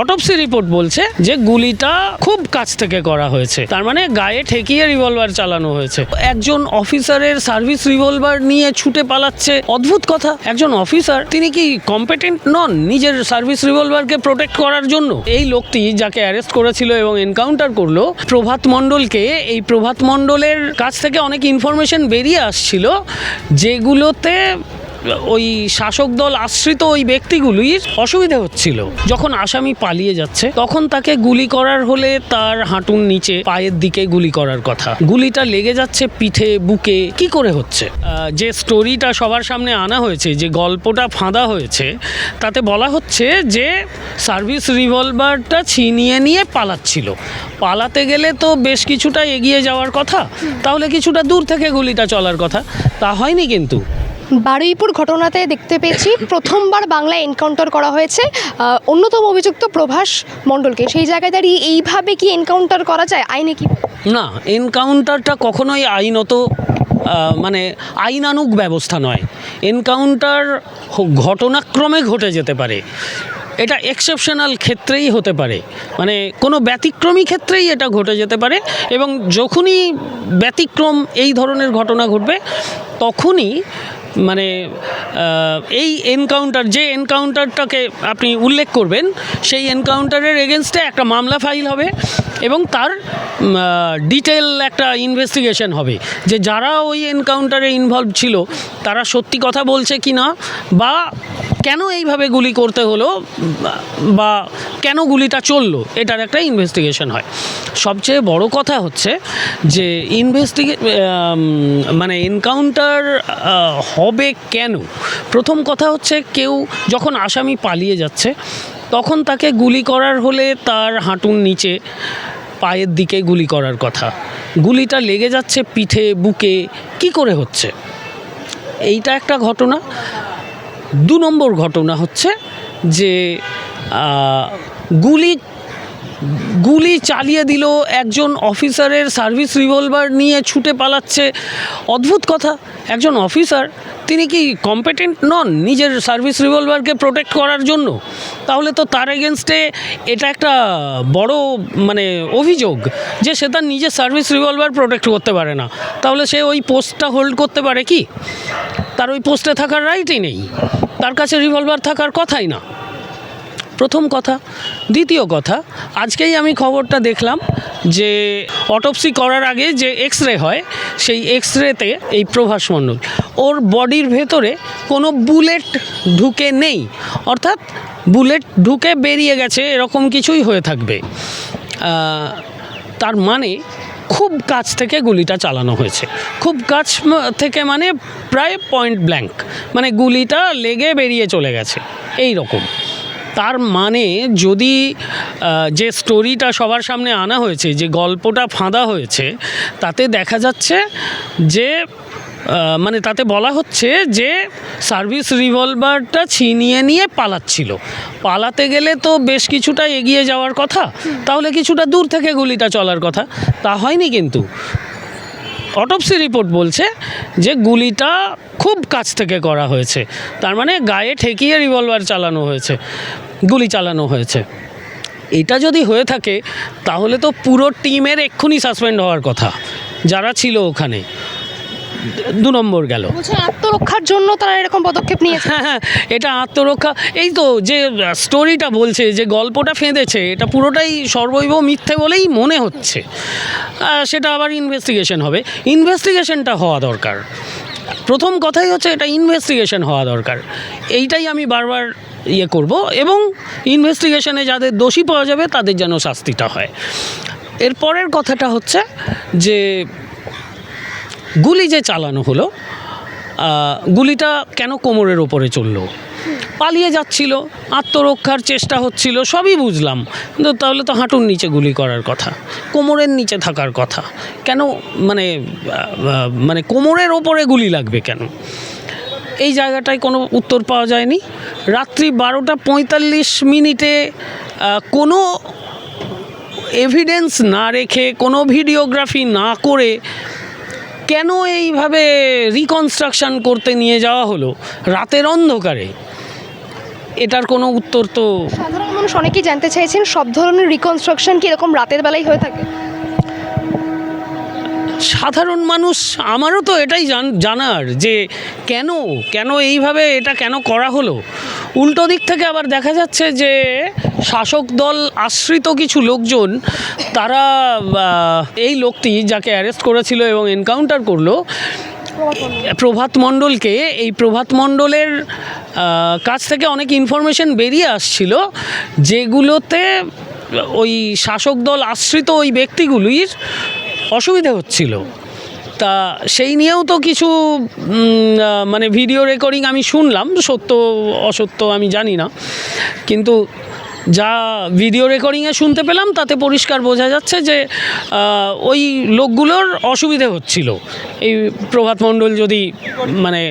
Autopsy report বলছে যে গুলিটা খুব কাছ থেকে করা হয়েছে, তার মানে গায়ে ঠেকিয়ে রিভলভার চালানো হয়েছে। একজন অফিসারের সার্ভিস রিভলভার নিয়ে ছুটে পালাচ্ছে, অদ্ভুত কথা। একজন অফিসার, তিনি কি কম্পিটেন্ট নন নিজের সার্ভিস রিভলভারকে প্রোটেক্ট করার জন্য? এই লোকটি যাকে অ্যারেস্ট করেছিল এবং এনকাউন্টার করলো প্রভাত মণ্ডলকে, এই প্রভাত মণ্ডলের কাছ থেকে অনেক ইনফরমেশন বেরিয়ে আসছিল যেগুলোতে ওই শাসক দল আশ্রিত ওই ব্যক্তিগুলির অসুবিধা হচ্ছিল। যখন আসামি পালিয়ে যাচ্ছে তখন তাকে গুলি করার হলে তার হাঁটুর নিচে পায়ের দিকে গুলি করার কথা, গুলিটা লেগে যাচ্ছে পিঠে বুকে, কি করে হচ্ছে? যে স্টোরিটা সবার সামনে আনা হয়েছে, যে গল্পটা ফাঁদা হয়েছে, তাতে বলা হচ্ছে যে সার্ভিস রিভলভারটা ছিনিয়ে নিয়ে পালাচ্ছিল। পালাতে গেলে তো বেশ কিছুটা এগিয়ে যাওয়ার কথা, তাহলে কিছুটা দূর থেকে গুলিটা চলার কথা, তা হয়নি। কিন্তু বারুইপুর ঘটনাতে দেখতে পেয়েছি প্রথমবার বাংলায় এনকাউন্টার করা হয়েছে অন্যতম অভিযুক্ত প্রভাস মণ্ডলকে। সেই জায়গায় দাঁড়িয়ে এইভাবে কি এনকাউন্টার করা যায় আইনে? কি না, এনকাউন্টারটা কখনোই আইনত মানে আইনানুগ ব্যবস্থা নয়। এনকাউন্টার ঘটনাক্রমে ঘটে যেতে পারে, এটা এক্সেপশনাল ক্ষেত্রেই হতে পারে, মানে কোনো ব্যতিক্রমী ক্ষেত্রেই এটা ঘটে যেতে পারে। এবং যখনই ব্যতিক্রম এই ধরনের ঘটনা ঘটবে তখনই মানে এই এনকাউন্টার, যে এনকাউন্টারটাকে আপনি উল্লেখ করবেন, সেই এনকাউন্টারের এগেনস্টে একটা মামলা ফাইল হবে এবং তার ডিটেল একটা ইনভেস্টিগেশন হবে যে যারা ওই এনকাউন্টারে ইনভলভ ছিল তারা সত্যি কথা বলছে কি না, বা কেন এইভাবে গুলি করতে হলো, বা কেন গুলিটা চললো, এটার একটা ইনভেস্টিগেশন হয়। সবচেয়ে বড় কথা হচ্ছে যে মানে এনকাউন্টার হবে কেন? প্রথম কথা হচ্ছে, কেউ যখন আসামি পালিয়ে যাচ্ছে তখন তাকে গুলি করার হলে তার হাঁটুর নিচে পায়ের দিকে গুলি করার কথা, গুলিটা লেগে যাচ্ছে পিঠে বুকে, কি করে হচ্ছে? এইটা একটা ঘটনা। 2 নম্বর ঘটনা হচ্ছে যে গুলি চালিয়ে দিল, একজন অফিসারের সার্ভিস রিভলভার নিয়ে ছুটে পালাচ্ছে, অদ্ভুত কথা। একজন অফিসার, তিনি কি কম্পিটেন্ট নন নিজের সার্ভিস রিভলভারকে প্রোটেক্ট করার জন্য? তাহলে তো তার এগেনস্টে এটা একটা বড় মানে অভিযোগ যে সে তার নিজের সার্ভিস রিভলভার প্রোটেক্ট করতে পারে না। তাহলে সে ওই পোস্টটা হোল্ড করতে পারে কি? তার ওই পোস্টে থাকার রাইটই নেই, তার কাছে রিভলভার থাকার কথাই না, প্রথম কথা। দ্বিতীয় কথা, আজকেই আমি খবরটা দেখলাম যে অটোপসি করার আগে যে এক্সরে হয়, সেই এক্সরেতে এই প্রভাস মণ্ডল, ওর বডির ভেতরে কোনো বুলেট ঢুকে নেই, অর্থাৎ বুলেট ঢুকে বেরিয়ে গেছে এরকম কিছুই হয়ে থাকবে। তার মানে খুব কাছ থেকে গুলিটা চালানো হয়েছে, খুব কাছ থেকে মানে প্রায় পয়েন্ট ব্ল্যাঙ্ক, মানে গুলিটা লেগে বেরিয়ে চলে গেছে এই রকম। তার মানে যদি যে স্টোরিটা সবার সামনে আনা হয়েছে, যে গল্পটা ফাঁদা হয়েছে, তাতে দেখা যাচ্ছে যে মানে তাতে বলা হচ্ছে যে সার্ভিস রিভলভারটা ছিনিয়ে নিয়ে পালাচ্ছিল। পালাতে গেলে তো বেশ কিছুটা এগিয়ে যাওয়ার কথা, তাহলে কিছুটা দূর থেকে গুলিটা চলার কথা, তা হয়নি। কিন্তু অটোপসি রিপোর্ট বলছে যে গুলিটা খুব কাছ থেকে করা হয়েছে, তার মানে গায়ে ঠেকিয়ে রিভলভার চালানো হয়েছে, গুলি চালানো হয়েছে। এটা যদি হয়ে থাকে তাহলে তো পুরো টিমের এক্ষুনি সাসপেন্ড হওয়ার কথা যারা ছিল ওখানে। 2 নম্বর গেল, আত্মরক্ষার জন্য তারা এরকম পদক্ষেপ নিয়েছে। হ্যাঁ, এটা আত্মরক্ষা। এই তো যে স্টোরিটা বলছে, যে গল্পটা ফেঁদেছে, এটা পুরোটাই সর্বৈব মিথ্যে বলেই মনে হচ্ছে। সেটা আবার ইনভেস্টিগেশন হবে, ইনভেস্টিগেশনটা হওয়া দরকার। প্রথম কথাই হচ্ছে এটা ইনভেস্টিগেশন হওয়া দরকার, এইটাই আমি বারবার করব, এবং ইনভেস্টিগেশনে যাদের দোষী পাওয়া যাবে তাদের যেন শাস্তিটা হয়। এরপরের কথাটা হচ্ছে যে গুলি যে চালানো হলো, গুলিটা কেন কোমরের ওপরে চললো? পালিয়ে যাচ্ছিল, আত্মরক্ষার চেষ্টা হচ্ছিল, সবই বুঝলাম, কিন্তু তাহলে তো হাঁটুর নিচে গুলি করার কথা, কোমরের নিচে থাকার কথা, কেন মানে কোমরের ওপরে গুলি লাগবে কেন? এই জায়গাটায় কোনো উত্তর পাওয়া যায়নি। রাত্রি 12টা 45 কোনো এভিডেন্স না রেখে, কোনো ভিডিওগ্রাফি না করে কেন এইভাবে রিকনস্ট্রাকশন করতে নিয়ে যাওয়া হলো রাতের অন্ধকারে? এটার কোনো উত্তর তো সাধারণ মানুষ অনেকেই জানতে চাইছেন সব ধরনের রিকনস্ট্রাকশন কি এরকম রাতের বেলায় হয়ে থাকে? সাধারণ মানুষ, আমারও তো এটাই জানার যে কেন কেন এইভাবে এটা কেন করা হলো। উল্টো দিক থেকে আবার দেখা যাচ্ছে যে শাসক দল আশ্রিত কিছু লোকজন তারা এই লোকটি যাকে অ্যারেস্ট করেছিল এবং এনকাউন্টার করলো প্রভাত মণ্ডলকে, এই প্রভাত মণ্ডলের কাছ থেকে অনেক ইনফরমেশন বেরিয়ে আসছিল যেগুলোতে ওই শাসক দল আশ্রিত ওই ব্যক্তিগুলির অসুবিধা হচ্ছিল। তা সেই নিয়েও তো কিছু মানে ভিডিও রেকর্ডিং আমি শুনলাম, সত্য অসত্য আমি জানি না, কিন্তু যা ভিডিও রেকর্ডিংয়ে শুনতে পেলাম তাতে পরিষ্কার বোঝা যাচ্ছে যে ওই লোকগুলোর অসুবিধে হচ্ছিল এই প্রভাত মণ্ডল যদি মানে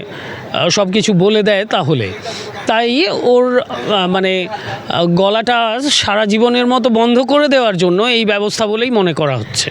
সব কিছু বলে দেয় তাহলে। তাই ওর মানে গলাটা সারা জীবনের মতো বন্ধ করে দেওয়ার জন্য এই ব্যবস্থা বলেই মনে করা হচ্ছে।